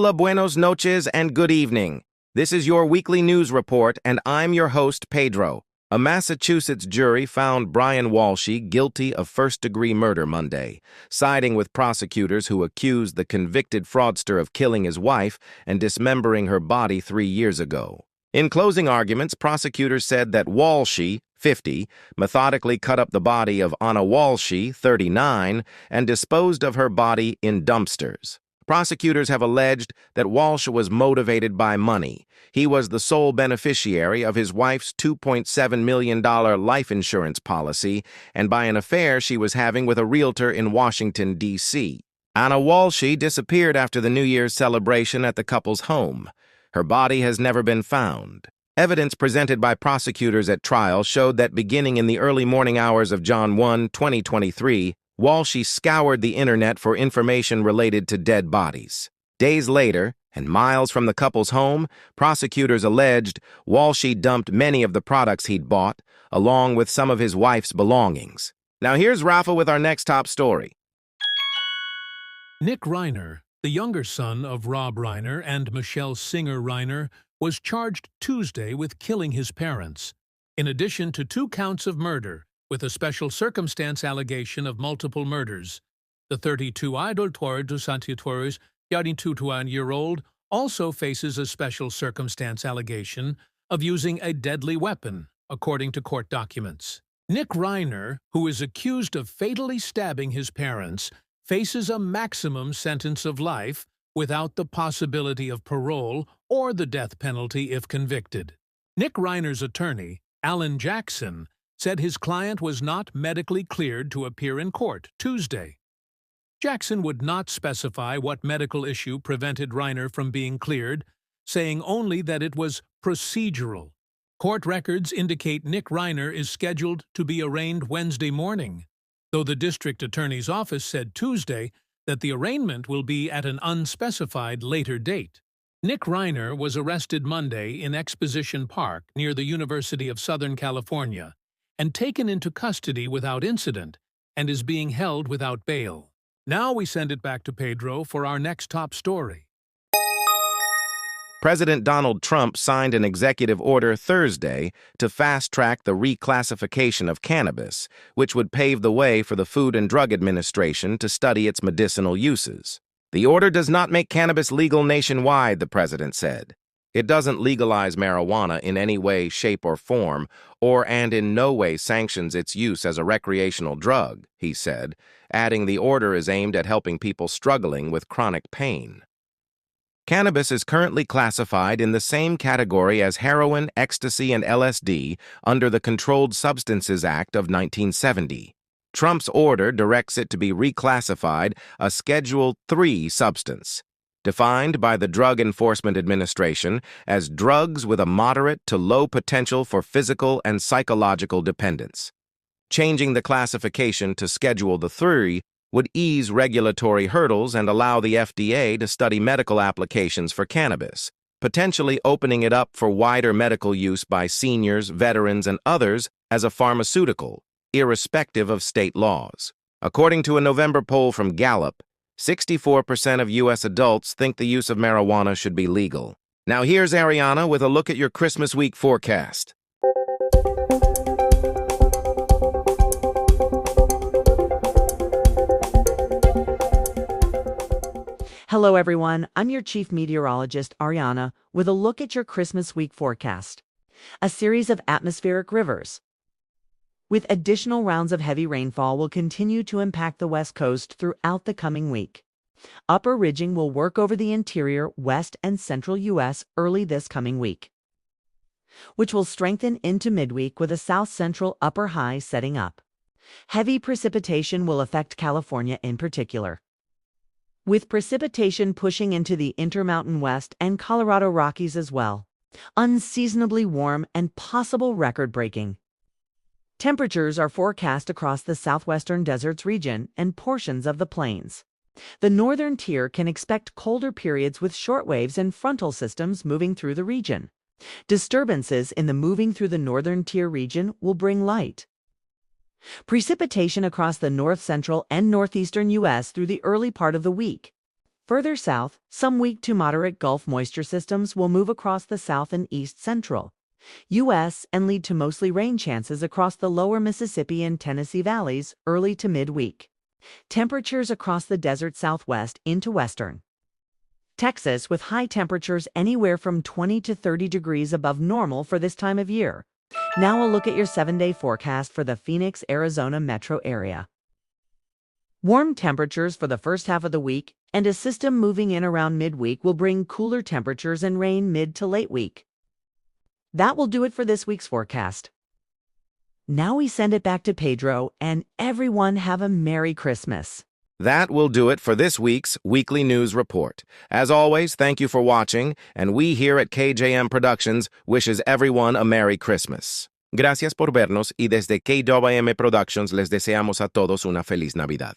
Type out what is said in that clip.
Hola, buenos noches, and good evening. This is your weekly news report, and I'm your host, Pedro. A Massachusetts jury found Brian Walshy guilty of first-degree murder Monday, siding with prosecutors who accused the convicted fraudster of killing his wife and dismembering her body 3 years ago. In closing arguments, prosecutors said that Walshy, 50, methodically cut up the body of Anna Walshy, 39, and disposed of her body in dumpsters. Prosecutors have alleged that Walsh was motivated by money. He was the sole beneficiary of his wife's $2.7 million life insurance policy and by an affair she was having with a realtor in Washington, D.C. Anna Walshy disappeared after the New Year's celebration at the couple's home. Her body has never been found. Evidence presented by prosecutors at trial showed that beginning in the early morning hours of January 1, 2023, Walshy scoured the internet for information related to dead bodies. Days later, and miles from the couple's home, prosecutors alleged Walshy dumped many of the products he'd bought, along with some of his wife's belongings. Now here's Rafa with our next top story. Nick Reiner, the younger son of Rob Reiner and Michelle Singer Reiner, was charged Tuesday with killing his parents, in addition to 2 counts of murder, with a special circumstance allegation of multiple murders. The 32 adultos dos antiautores, 22-year-old, also faces a special circumstance allegation of using a deadly weapon, according to court documents. Nick Reiner, who is accused of fatally stabbing his parents, faces a maximum sentence of life without the possibility of parole or the death penalty if convicted. Nick Reiner's attorney, Alan Jackson, said his client was not medically cleared to appear in court Tuesday. Jackson would not specify what medical issue prevented Reiner from being cleared, saying only that it was procedural. Court records indicate Nick Reiner is scheduled to be arraigned Wednesday morning, though the district attorney's office said Tuesday that the arraignment will be at an unspecified later date. Nick Reiner was arrested Monday in Exposition Park near the University of Southern California and taken into custody without incident and is being held without bail. Now we send it back to Pedro for our next top story. President Donald Trump signed an executive order Thursday to fast-track the reclassification of cannabis, which would pave the way for the Food and Drug Administration to study its medicinal uses. The order does not make cannabis legal nationwide, the president said. It doesn't legalize marijuana in any way, shape, or form, and in no way sanctions its use as a recreational drug, he said, adding the order is aimed at helping people struggling with chronic pain. Cannabis is currently classified in the same category as heroin, ecstasy, and LSD under the Controlled Substances Act of 1970. Trump's order directs it to be reclassified a Schedule III substance, defined by the Drug Enforcement Administration as drugs with a moderate to low potential for physical and psychological dependence. Changing the classification to Schedule III would ease regulatory hurdles and allow the FDA to study medical applications for cannabis, potentially opening it up for wider medical use by seniors, veterans, and others as a pharmaceutical, irrespective of state laws. According to a November poll from Gallup, 64% of U.S. adults think the use of marijuana should be legal. Now here's Ariana with a look at your Christmas week forecast. Hello everyone, I'm your chief meteorologist, Ariana, with a look at your Christmas week forecast. A series of atmospheric rivers with additional rounds of heavy rainfall will continue to impact the West Coast throughout the coming week. Upper ridging will work over the interior, west, and central U.S. early this coming week, which will strengthen into midweek with a south-central upper high setting up. Heavy precipitation will affect California in particular, with precipitation pushing into the Intermountain West and Colorado Rockies as well. Unseasonably warm and possible record-breaking temperatures are forecast across the southwestern deserts region and portions of the plains. The northern tier can expect colder periods with shortwaves and frontal systems moving through the region. Disturbances in the moving through the northern tier region will bring light precipitation across the north central and northeastern U.S. through the early part of the week. Further south, some weak to moderate Gulf moisture systems will move across the south and east central U.S. and lead to mostly rain chances across the lower Mississippi and Tennessee valleys early to midweek. Temperatures across the desert southwest into western Texas with high temperatures anywhere from 20 to 30 degrees above normal for this time of year. Now a look at your 7-day forecast for the Phoenix, Arizona metro area. Warm temperatures for the first half of the week and a system moving in around midweek will bring cooler temperatures and rain mid to late week. That will do it for this week's forecast. Now we send it back to Pedro, and everyone have a Merry Christmas. That will do it for this week's Weekly News Report. As always, thank you for watching, and we here at KJM Productions wishes everyone a Merry Christmas. Gracias por vernos y desde KWM Productions les deseamos a todos una feliz Navidad.